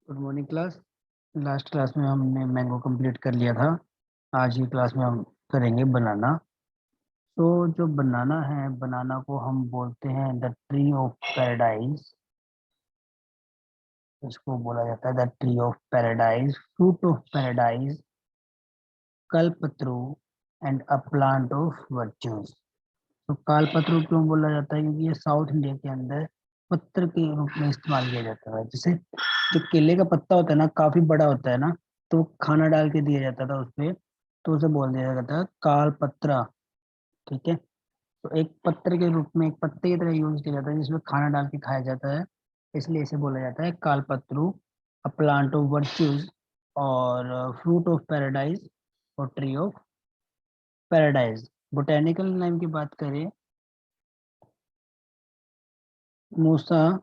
Good morning class. Last class में हमने mango complete कर लिया था। आज की क्लास में हम करेंगे बनाना। तो जो बनाना है, बनाना को हम बोलते हैं द ट्री ऑफ पैराडाइज। इसको बोला जाता है the tree of paradise, fruit of paradise, कल्पत्रु and a plant of virtues. तो कालपत्र क्यों बोला जाता है? क्योंकि ये साउथ इंडिया के अंदर पत्र के रूप में इस्तेमाल किया जाता है। जैसे जो केले का पत्ता होता है ना, काफी बड़ा होता है ना, तो खाना डाल के दिया जाता था उस पे, तो उसे बोल दिया जाता है कालपत्रा। ठीक है, तो एक पत्र के रूप में, एक पत्ते की तरह यूज किया जाता है जिसमें खाना डाल के खाया जाता है, इसलिए इसे बोला जाता है कालपत्रु, अ प्लांट ऑफ वर्च्यूज, और फ्रूट ऑफ पैराडाइज, और tree of paradise. Botanical name की बात करें, मूसा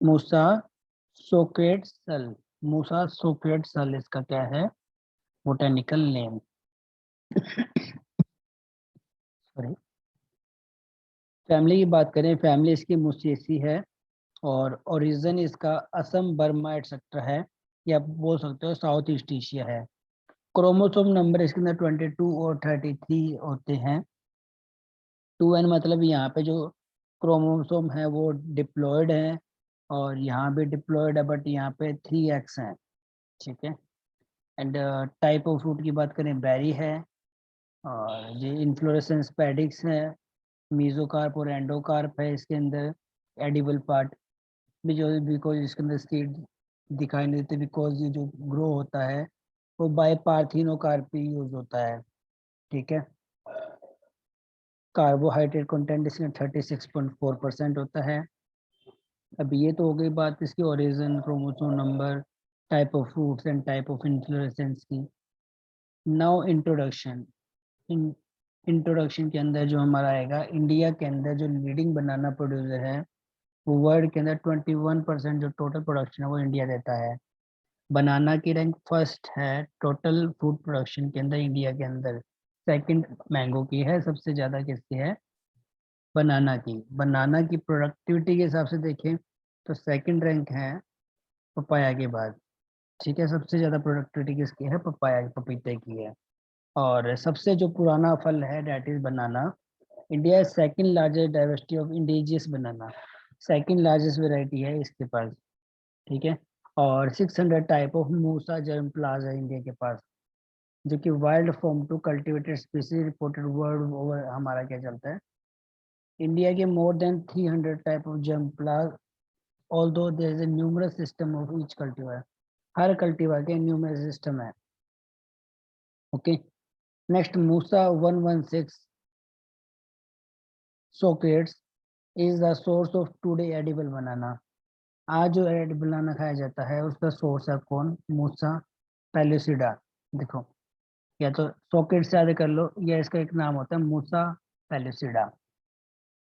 मूसा सोकेट सल। मूसा सोकेट सल इसका क्या है? Botanical name. सॉरी। फैमिली की बात करें, फैमिली इसकी मुसेसी है, और ओरिजिन इसका असम, बर्मा एटसेट्रा है, या आप बोल सकते हो साउथ ईस्ट एशिया है। क्रोमोसोम नंबर इसके अंदर 22 और 33 होते हैं। 2n मतलब यहाँ पे जो क्रोमोसोम है वो डिप्लॉयड है, और यहाँ भी डिप्लॉयड है, बट यहाँ पे 3x है। ठीक है। एंड टाइप ऑफ फ्रूट की बात करें, बेरी है, और ये इन्फ्लोरेसेंस पेडिक्स है, मीजोकार्प और एंडोकार्प है इसके अंदर। एडिबल पार्ट भी जो, बिकॉज इसके अंदर सीड दिखाई नहीं देते, बिकॉज ये जो ग्रो होता है वो बाय पार्थिनोकार्प ही यूज होता है। ठीक है। कार्बोहाइड्रेट कंटेंट इसमें 36.4% होता है। अब ये तो हो गई बात इसकी origin, chromosome number, type of fruits and type of inflorescence की। Now introduction. इंट्रोडक्शन के अंदर जो हमारा आएगा, इंडिया के अंदर जो लीडिंग बनाना प्रोड्यूसर है, वो वर्ल्ड के अंदर 21% जो टोटल प्रोडक्शन है वो इंडिया देता है। बनाना की रैंक फर्स्ट है टोटल फूड प्रोडक्शन के अंदर इंडिया के अंदर। सेकंड मैंगो की है, सबसे ज्यादा किसकी है? बनाना की। बनाना की प्रोडक्टिविटी के हिसाब से देखें तो सेकंड रैंक है पपाया के बाद। ठीक है, सबसे ज्यादा प्रोडक्टिविटी किसकी है? पपाया, पपीते की है। और सबसे जो पुराना फल है, that is banana. India second largest diversity of indigenous banana, second largest variety है इसके पास। ठीक है। और 600 type of Musa germplasm है इंडिया के पास, जो कि wild form to cultivated species reported world over. हमारा क्या चलता है, इंडिया के more than 300 type of germplasm, although there is a numerous system of each cultivar. हर कल्टीवर के न्यूमरस सिस्टम है। ओके। नेक्स्ट, मूसा 116 सोकेट्स is the source of today edible banana. आज जो एडिबल बनाना खाया जाता है उसका सोर्स है कौन? मूसा पेलुसिडा। देखो, या तो सॉकेट से याद कर लो, या इसका एक नाम होता है मूसा पेलुसिडा।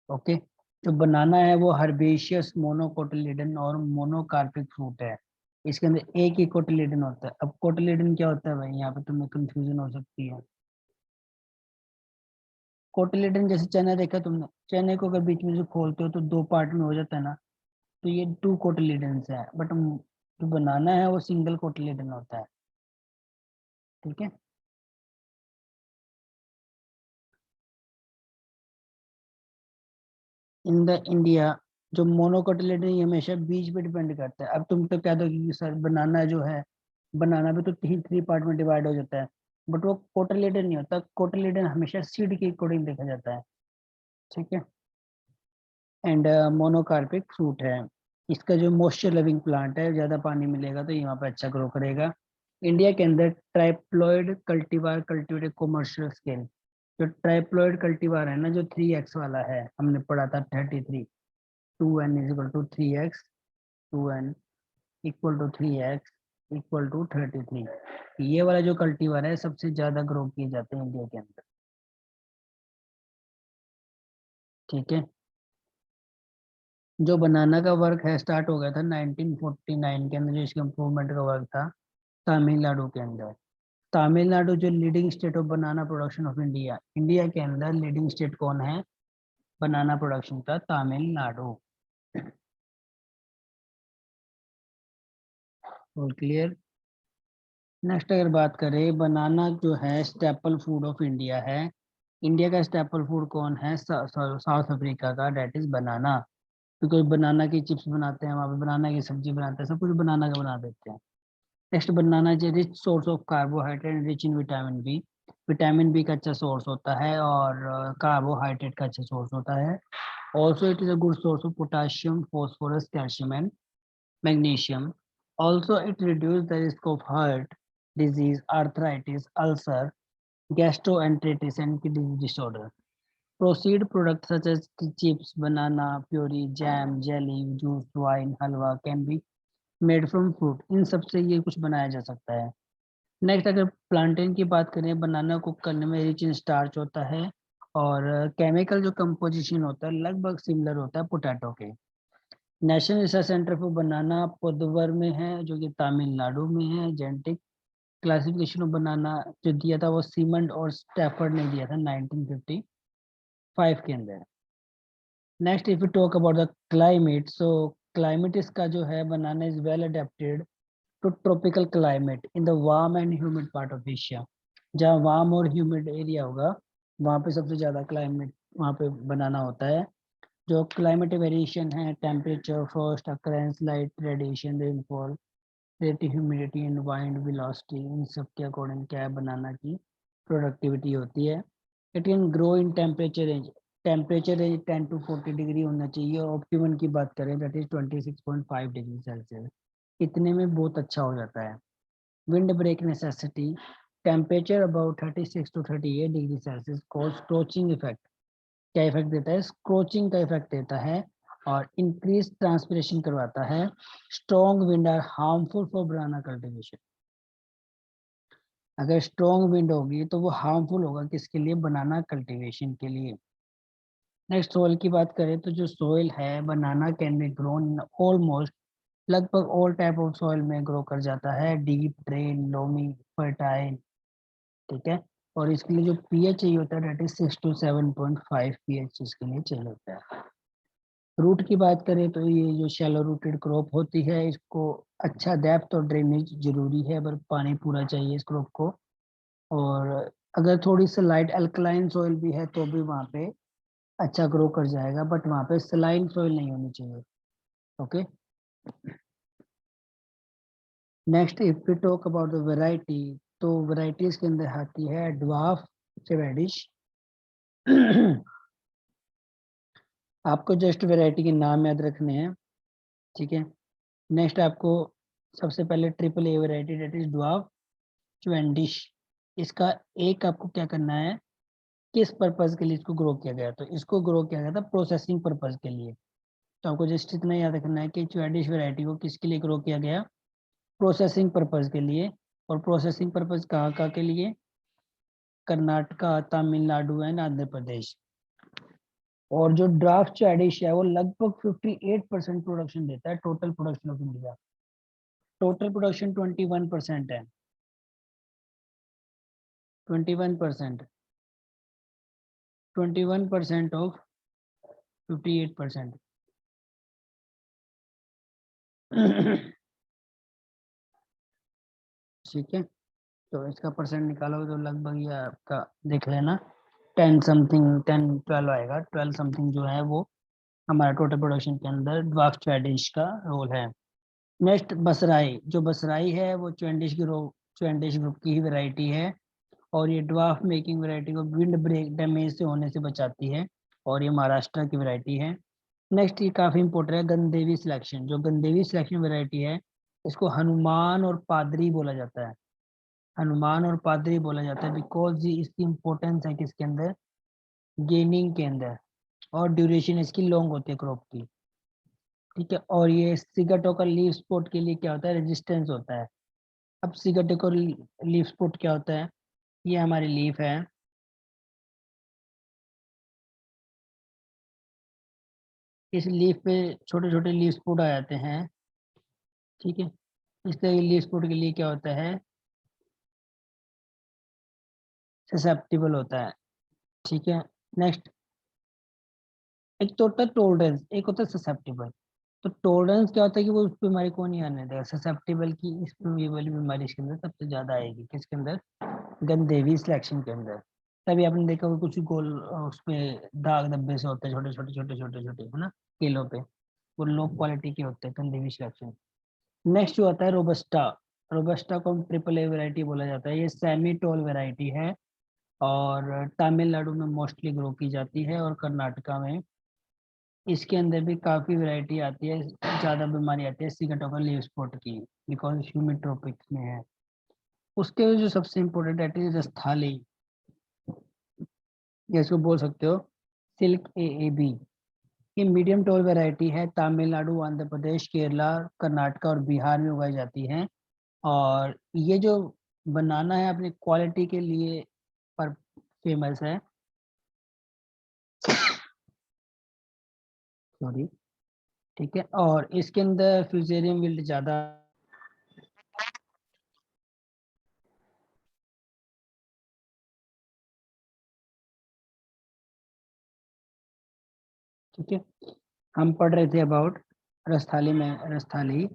ओके। जो बनाना है वो हर्बेशियस मोनोकोटिलिडन और मोनोकार्पिक फ्रूट है। इसके अंदर एक ही कोटिलिडन होता है। अब कोटिलिडन क्या होता है भाई? यहाँ पे तुम्हें कंफ्यूजन हो सकती है। कोटिलिडन जैसे चना देखा तुमने, चने को अगर बीच में से खोलते हो तो दो पार्ट में हो जाता है ना, तो ये टू कोटिलिडन्स है, बट जो बनाना है वो सिंगल कोटिलिडन होता है। ठीक है। इन द इंडिया, जो मोनोकोटिलिडन ये हमेशा बीज पे डिपेंड करता है। अब तुम तो कह दो कि सर बनाना जो है, बनाना भी तो तीन थ्री पार्ट में डिवाइड हो जाता है, बट वो कोटिलिडन नहीं होता। कोटिलिडन हमेशा सीड के अकॉर्डिंग देखा जाता है। ठीक है। एंड मोनोकार्पिक फ्रूट है। इसका जो मॉइस्चर लविंग प्लांट है, ज्यादा पानी मिलेगा तो यहाँ पे अच्छा ग्रो करेगा। इंडिया के अंदर triploid cultivar cultivated commercial scale. जो ट्राइप्लॉइड कल्टीवार है ना, जो 3x वाला है, हमने पढ़ा था 33, 2n is equal to 3x, 2n equal to 3x equal to 33। ये वाला जो कल्टीवार है सबसे ज्यादा ग्रो किए जाते हैं इंडिया के अंदर। ठीक है। जो बनाना का वर्क है स्टार्ट हो गया था 1949 के अंदर, जो इसके इम्प्रूवमेंट का वर्क था तमिलनाडु के अंदर। तमिलनाडु जो leading state of banana production of India, India के अंदर लीडिंग स्टेट कौन है बनाना प्रोडक्शन का? तमिलनाडु। All clear. नेक्स्ट अगर बात करें, बनाना जो है स्टेपल फूड ऑफ इंडिया है। इंडिया का स्टेपल फूड कौन है? साउथ अफ्रीका का, डेट इज बनाना। बिकॉज बनाना की चिप्स बनाते हैं वहाँ पे, बनाना की सब्जी बनाते हैं, सब कुछ बनाना का बना देते हैं। Next, banana is rich source of carbohydrate rich in vitamin B. Vitamin B का अच्छा सोर्स होता है और कार्बोहाइड्रेट का अच्छा सोर्स होता है। Also it is a good source of potassium, phosphorus, calcium and magnesium. Also it reduce the risk of heart disease, arthritis, ulcer, gastroenteritis and kidney disorder. Proceed products such as chips, banana, puree, jam, jelly, juice, wine, halwa can be made from fruit. इन सब से ये कुछ बनाया जा सकता है। Next अगर plantain की बात करें, बनाना कुक करने में रिच इन स्टार्च होता है और केमिकल जो कंपोजिशन होता है लगभग सिमिलर होता है पोटैटो के। National research centre for banana Podavur में है, जो कि तमिलनाडु में है। जेनेटिक क्लासिफिकेशन ऑफ बनाना जो दिया था वो सीमंड और स्टैफर्ड ने दिया था 1955 के अंदर। Next if you talk about the climate, so climate इसका जो है banana is well adapted to tropical climate in the warm and humid part of Asia. जहाँ वार्म और ह्यूमिड एरिया होगा वहाँ पे सबसे ज़्यादा क्लाइमेट वहाँ पे बनाना होता है। जो क्लाइमेट वेरिएशन है, temperature, frost occurrence, light radiation, rainfall, relative humidity and wind velocity, इन सब के अकॉर्डिंग क्या है बनाना की प्रोडक्टिविटी होती है। It can grow in temperature range 10 to 40 degree होना चाहिए। ऑप्टिमम की बात करें दैट इज 26.5 डिग्री सेल्सियस, इतने में बहुत अच्छा हो जाता है। Wind break necessity, temperature about 36 to 38 degree Celsius cause scorching effect. क्या इफेक्ट देता है? स्क्रोचिंग का इफेक्ट देता है और इंक्रीज ट्रांसपिरेशन करवाता है। Strong wind are harmful for banana cultivation. अगर स्ट्रॉन्ग विंड होगी तो वो हार्मफुल होगा किसके लिए? बनाना कल्टीवेशन के लिए। नेक्स्ट सोइल की बात करें तो जो सोइल है banana can be grown in almost लगभग ऑल टाइप ऑफ सॉइल में ग्रो कर जाता है। डीप, ड्रेन, लोमी, फर्टाइल, ठीक है। और इसके लिए जो पीएच चाहिए होता है दैट इज 6 to 7.5 पीएच इसके लिए चाहिए होता है। रूट की बात करें तो ये जो शैलो रूटेड क्रॉप होती है इसको अच्छा डेप्थ और ड्रेनेज जरूरी है, पर पानी पूरा चाहिए इस क्रॉप को। और अगर थोड़ी सी लाइट अल्कलाइन सॉइल भी है तो भी वहाँ पे अच्छा ग्रो कर जाएगा, बट वहाँ पे सलाइन सॉइल नहीं होनी चाहिए। Okay. Next if we talk about the variety, तो वैरायटीज के अंदर आती है ड्वार्फ स्वेडिश। आपको जस्ट वैरायटी के नाम याद रखने हैं, ठीक है। नेक्स्ट आपको सबसे पहले triple A variety that is dwarf Swedish. इसका एक आपको क्या करना है, किस पर्पज के लिए इसको ग्रो किया गया? तो इसको ग्रो किया गया था प्रोसेसिंग पर्पज के लिए। तो आपको जस्ट इतना याद रखना है कि स्वेडिश वैरायटी को किसके लिए ग्रो किया गया? प्रोसेसिंग पर्पज के लिए। और प्रोसेसिंग पर्पज कहाँ कहाँ के लिए? कर्नाटका, तमिलनाडु एंड आंध्र प्रदेश। और जो ड्राफ्ट चैडिश है वो लगभग 58% प्रोडक्शन देता है total production of India. Total production 21% है। 21%, 21% ऑफ 58%। ठीक है, तो इसका परसेंट निकालोगे तो लगभग ये आपका देख लेना 10 समथिंग, 10-12 आएगा। 12 समथिंग जो है वो हमारा टोटल प्रोडक्शन के अंदर ड्वार्फ चैडिश का रोल है। नेक्स्ट बसराई, जो बसराई है वो चैंडिश ग्रुप की ही वैरायटी है और ये ड्वार्फ मेकिंग वैरायटी को विंड ब्रेक डैमेज से होने से बचाती है और ये महाराष्ट्र की वैरायटी है। नेक्स्ट ये काफी इंपॉर्टेंट है गंदेवी सिलेक्शन। जो गंदेवी सिलेक्शन वैरायटी है इसको हनुमान और पादरी बोला जाता है। हनुमान और पादरी बोला जाता है बिकॉज ये इसकी इम्पोर्टेंस है किसके अंदर? गेनिंग के अंदर। और ड्यूरेशन इसकी लॉन्ग होती है क्रॉप की, ठीक है। और ये सिगटोका लीफ स्पॉट के लिए क्या होता है? रेजिस्टेंस होता है। अब सिगटोका लीफ स्पॉट क्या होता है? ये हमारी लीफ है, इस लीफ पे छोटे छोटे लीफ स्पॉट आ जाते हैं, ठीक है। इस तरह लीफ स्पॉट के लिए क्या होता है? ससेप्टिबल होता है। ठीक है, नेक्स्ट, एक तो होता है टोलरेंस, एक होता है ससेप्टिबल। तो टोलरेंस क्या होता है कि वो उस बीमारी को नहीं आने देगा। ससेप्टिबल की इस ये वाली बीमारी इसके अंदर सबसे ज्यादा आएगी, किसके अंदर, गंदेवी सिलेक्शन के अंदर। तभी आपने देखा होगा कुछ गोल उसपे दाग धब्बे से होते हैं, छोटे छोटे छोटे छोटे छोटे, है ना, किलो पे, वो लो क्वालिटी के होते हैं, गंदेवी सिलेक्शन। नेक्स्ट जो आता है रोबस्टा। रोबस्टा को ट्रिपल ए वेराइटी बोला जाता है। ये सेमी टोल वेराइटी है और तमिलनाडु में मोस्टली ग्रो की जाती है और कर्नाटका में। इसके अंदर भी काफी वैरायटी आती है, ज्यादा बीमारी आती है सिगटोका लीव स्पॉट की, बिकॉज ह्यूमिड ट्रॉपिक्स में है। उसके जो सबसे इम्पोर्टेंट है रस्थाली, या इसको बोल सकते हो सिल्क AAB। ये मीडियम टोल वैरायटी है, तमिलनाडु, आंध्र प्रदेश, केरला, कर्नाटका और बिहार में उगाई जाती है। और ये जो बनाना है अपनी क्वालिटी के लिए पर फेमस है, सॉरी। ठीक है, और इसके अंदर फ्यूजेरियम विल्ट ज्यादा। ठीक है, हम पढ़ रहे थे अबाउट रस्थाली में, रस्थाली।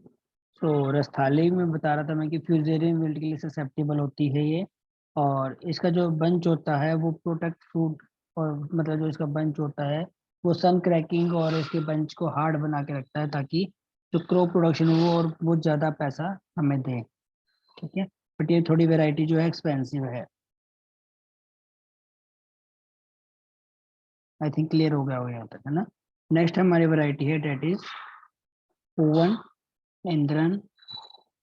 तो रस्थाली में बता रहा था मैं कि फ्यूजेरियम विल्ट के लिए ससेप्टेबल होती है ये। और इसका जो बंच होता है वो प्रोटेक्ट फ्रूट, और मतलब जो इसका बंच होता है वो सन क्रैकिंग और इसके बंच को हार्ड बना के रखता है, ताकि जो क्रॉप प्रोडक्शन है वो और वो ज़्यादा पैसा हमें दे। ठीक है, बट ये थोड़ी वेराइटी जो है एक्सपेंसिव है। आई थिंक क्लियर हो गया हो यहाँ तक, है ना। नेक्स्ट हमारी वैरायटी है, that is Poovan, Nendran,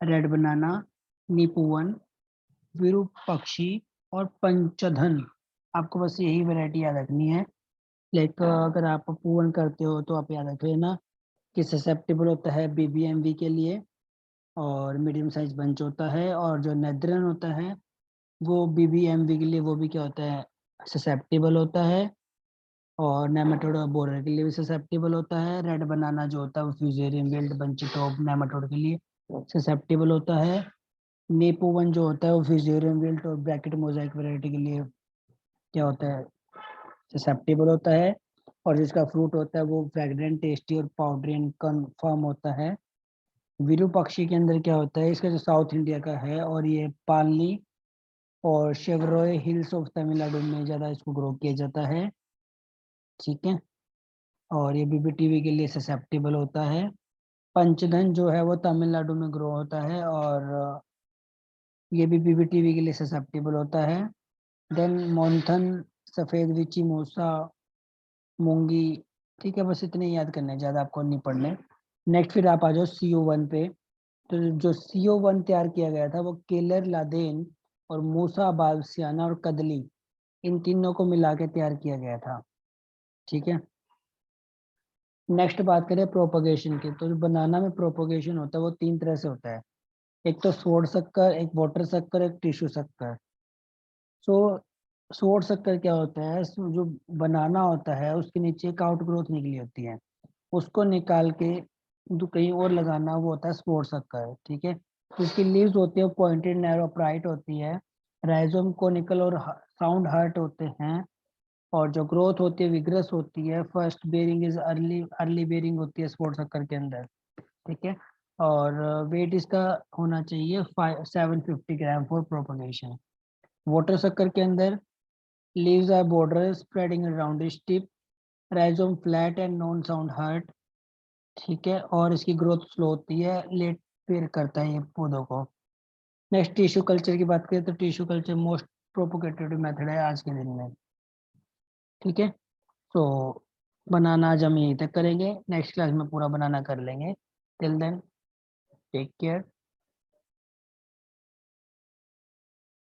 red banana, Neypoovan, Virupakshi और पंचधन। आपको बस यही वैरायटी याद रखनी है। लाइक अगर आप पूवन करते हो तो आप याद रख लेना कि ससेप्टेबल होता है BBMV के लिए, और मीडियम साइज बंच होता है। और जो नेद्रन होता है वो BBMV के लिए, वो भी क्या होता है, ससेप्टेबल होता है। और नेमाटोड और बोरर के लिए भी ससेप्टेबल होता है। रेड बनाना जो होता है वो fusarium wilt, bunchy top, nematode के लिए ससेप्टेबल होता है। नेपोवन जो होता है वो फ्यूजेरियम विल्ट और ब्रैकेट मोजाइक वैरायटी के लिए क्या होता है, ससेप्टेबल होता है। और जिसका फ्रूट होता है वो फ्रेग्रेंट, टेस्टी और पाउडरी एंड कन्फर्म होता है। विरूपाक्षी के अंदर क्या होता है, इसका जो साउथ इंडिया का है, और ये पालनी और शेवरोय हिल्स ऑफ तमिलनाडु में ज्यादा इसको ग्रो किया जाता है। ठीक है, और ये BBTV के लिए ससेप्टेबल होता है। पंचधन जो है वो तमिलनाडु में ग्रो होता है, और ये भी BBTV के लिए ससेप्टेबल होता है। देन मोन्थन, सफेद विची मूसा, मूंगी। ठीक है, बस इतने ही याद करने हैं, ज्यादा आपको नहीं पढ़ने। नेक्स्ट फिर आप आ जाओ CO1 पे। तो जो CO1 तैयार किया गया था वो केलर लादेन और मूसा बालसियाना और कदली, इन तीनों को मिला के तैयार किया गया था। ठीक है, नेक्स्ट बात करें प्रोपगेशन की। तो जो बनाना में प्रोपगेशन होता है वो तीन तरह से होता है। एक तो सोड शक्कर, एक वाटर शक्कर, एक टिश्यू शक्कर। सो सोड शक्कर क्या होता है, जो बनाना होता है उसके नीचे एक आउट ग्रोथ निकली होती है, उसको निकाल के कहीं और लगाना, वो होता है स्पोर शक्कर। ठीक है, तो इसकी लीव्स होती है पॉइंटेड, नैरो, अपराइट होती है। राइजोम कोनिकल और साउंड हार्ट होते हैं। और जो ग्रोथ होती है विग्रस होती है। First bearing is early, early bearing होती है स्पोर शक्कर के अंदर। ठीक है, और वेट इसका होना चाहिए 750 ग्राम फॉर प्रोपगेशन। वाटर शक्कर के अंदर leaves are border spreading around tip, rhizome flat and non sound heart. ठीक है, और इसकी ग्रोथ स्लो होती है, लेट पेड़ करता है ये पौधों को। नेक्स्ट टिश्यू कल्चर की बात करें तो tissue culture most propagated method है आज के दिन में। ठीक है, तो बनाना आज हम यहीं तक करेंगे, नेक्स्ट क्लास में पूरा बनाना कर लेंगे। Till then, take care,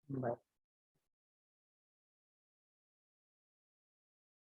bye.